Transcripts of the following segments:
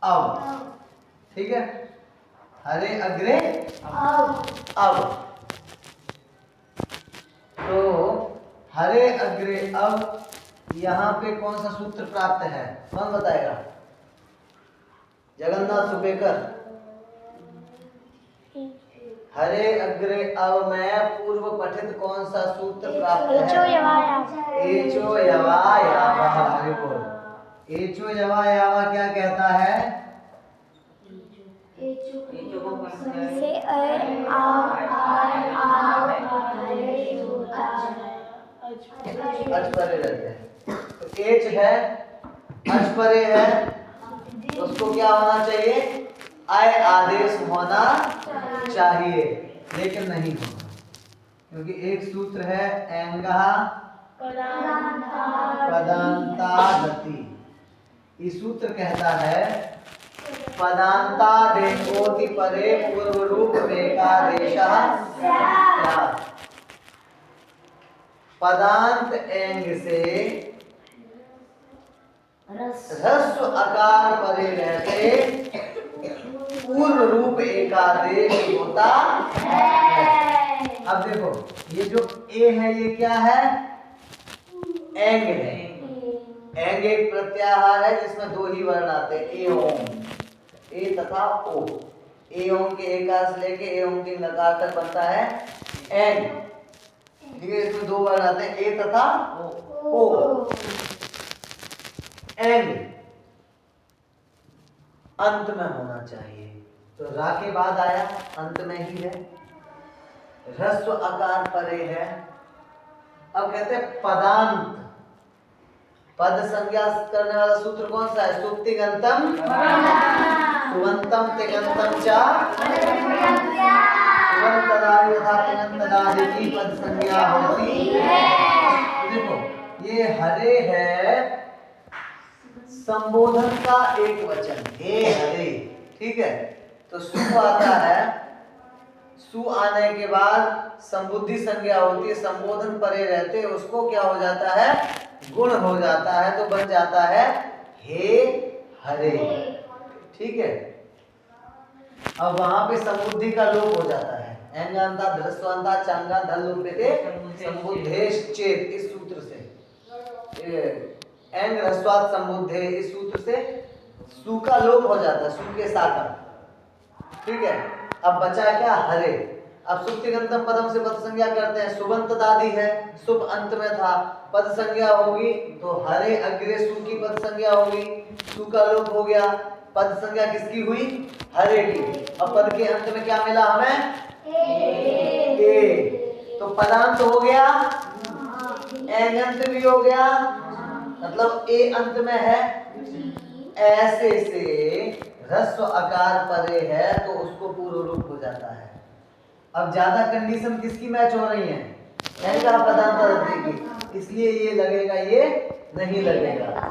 अब, ठीक है। हरे अग्रे अब, तो हरे अग्रे अब यहाँ पे कौन सा सूत्र प्राप्त है, कौन बताएगा? जगन्नाथ सुपेकर। हरे अग्रे अब में पूर्व पठित कौन सा सूत्र प्राप्त है? एचो यवा यावा। हरि बोल। एचो यवा यावा क्या कहता है? अच परे रहते हैं, तो एच है, अच परे है, उसको क्या होना चाहिए? आय आदेश होना चाहिए, लेकिन नहीं होगा, क्योंकि एक सूत्र है एंगा पदांता गति। इस सूत्र कहता है पदांता देशोति परे पूर्व रूप एकादेशः स्यात्। पदांत एंग से ह्रस्व आकार परे रहते पूर्व रूप एकादेश होता है। अब देखो ये जो ए है ये क्या है? एंग है। एंग एक प्रत्याहार है जिसमें दो ही वर्ण आते हैं, ए ओम, ए तथा ओ। ए ओम के एकार से लेके ए ओम के नकार तक बनता है एंग, ठीक है। इसमें दो वर्ण आते हैं, ए तथा ओ। एंग अंत में होना चाहिए, तो रा के बाद आया, अंत में ही है, ह्रस्व आकार परे है। अब कहते हैं पदांत, पद संज्ञा करने वाला सूत्र कौन सा है? सुप्तिगंतम सुबंतम तिगंतम च सुबंतदादि तथा तिगंतदादि की पद संज्ञा होती है। देखो ये हरे है संबोधन का एक वचन, हे हरे, ठीक है। तो सु आता है, सु आने के बाद संबुद्धि संज्ञा होती है, संबोधन परे रहते उसको क्या हो जाता है? गुण हो जाता है, तो बन जाता है हे हरे, ठीक है। अब वहां पे संबुद्धि का लोप हो जाता है, एंगांता ध्रस्वांता चांगा धल लोपेते संबुद्धेश चेत, इस सूत्र से एंग ह्रस्वात संबुद्धे, इस सूत्र से सु का लोप हो जाता है, सु के साथ, ठीक है। अब बचा क्या? हरे। अब सुप्तिगंतम पदम से पद संज्ञा करते हैं, सुबंत दादी है, शुभ अंत में था, पद संज्ञा होगी तो हरे अग्रे सु की पद संज्ञा होगी, सु का लोप हो गया, पद संज्ञा किसकी हुई? हरे की। अब पद के अंत में क्या मिला हमें? ए। तो पदांत हो गया, एंगंत भी हो गया, मतलब ए अंत में है। ऐसे से ह्रस्व आकार परे है तो उसको पूर्व रूप हो जाता है। अब ज्यादा कंडीशन किसकी मैच हो रही है? एंगा पदांत रद्दी की, इसलिए ये लगेगा, ये नहीं लगेगा,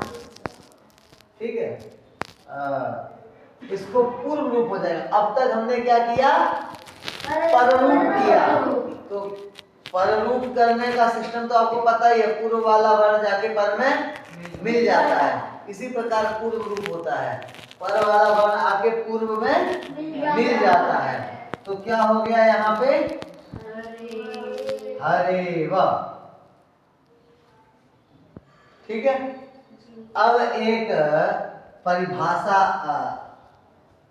ठीक है। इसको पूर्व रूप हो जाएगा। अब तक हमने क्या किया? पररूप किया। तो पररूप करने का सिस्टम तो आपको पता ही है, पूर्व वाला वर्ण जाके पर में मिल जाता है, इसी प्रकार पूर्व रूप होता है, पर वाला वर्ण आके पूर्व में मिल जाता है। तो क्या हो गया यहाँ पे? हरे व, ठीक है। अब एक परिभाषा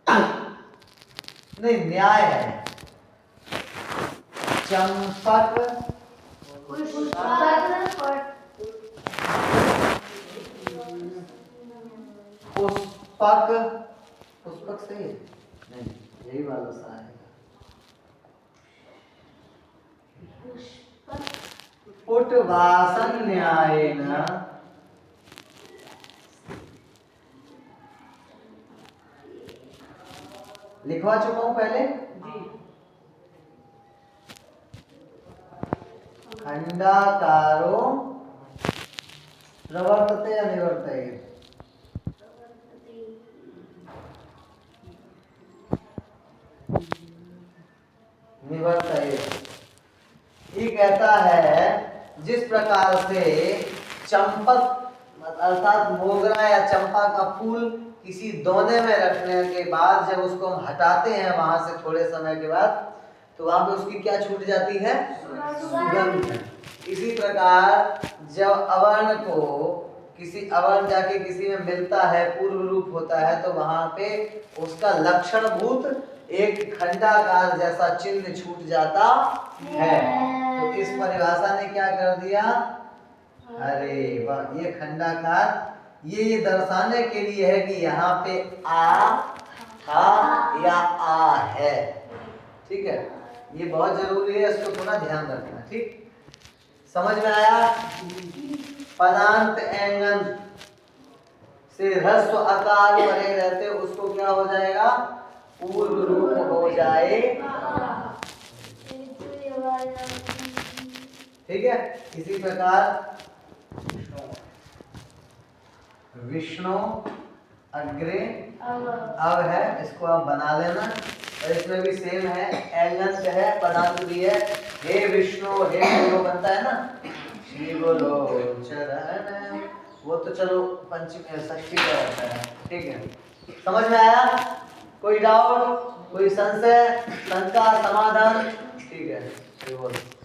नहीं, न्याय है। चंपक पुष्पक, पुष्पक सही है? नहीं, यही वाला सा है। पुटवासन न्यायेन लिखवा चुका हूं पहले। खंडाकारो प्रवर्तते या निवर्तते? निवर्तते। ये कहता है जिस प्रकार से चंपक अर्थात मोगरा या चंपा का फूल किसी दोने में रखने के बाद जब उसको हम हटाते हैं वहां से थोड़े समय के बाद, तो वहां पे उसकी क्या छूट जाती है? सुगंध। इसी प्रकार जब अवर्ण को किसी अवर्ण जाके किसी में मिलता है, पूर्व रूप होता है, तो वहां पे उसका लक्षणभूत एक खंडाकार जैसा चिन्ह छूट जाता है। तो इस परिभाषा ने क्या कर दिया? अरे वाह, ये खंडाकार ये दर्शाने के लिए है कि यहाँ पे आ था या आ है। ठीक है, ये बहुत जरूरी है, इसको थोड़ा ध्यान रखना। ठीक, समझ में आया? पदांत एंगन से ह्रस्व आकार बने रहते उसको क्या हो जाएगा? पूर्व रूप हो जाएगा। ठीक है, इसी प्रकार विष्णु अग्रे अब है, इसको आप बना लेना। और इसमें भी सेम है, एंगंत है, पदांत भी है। हे विष्णु, हे बोलो बनता है ना, श्री बोलो चरण, वो तो चलो पंचमी षष्ठी का रहता है। ठीक है, समझ में आया? कोई डाउट, कोई संशय, शंका, समाधान? ठीक है, श्री बोलो।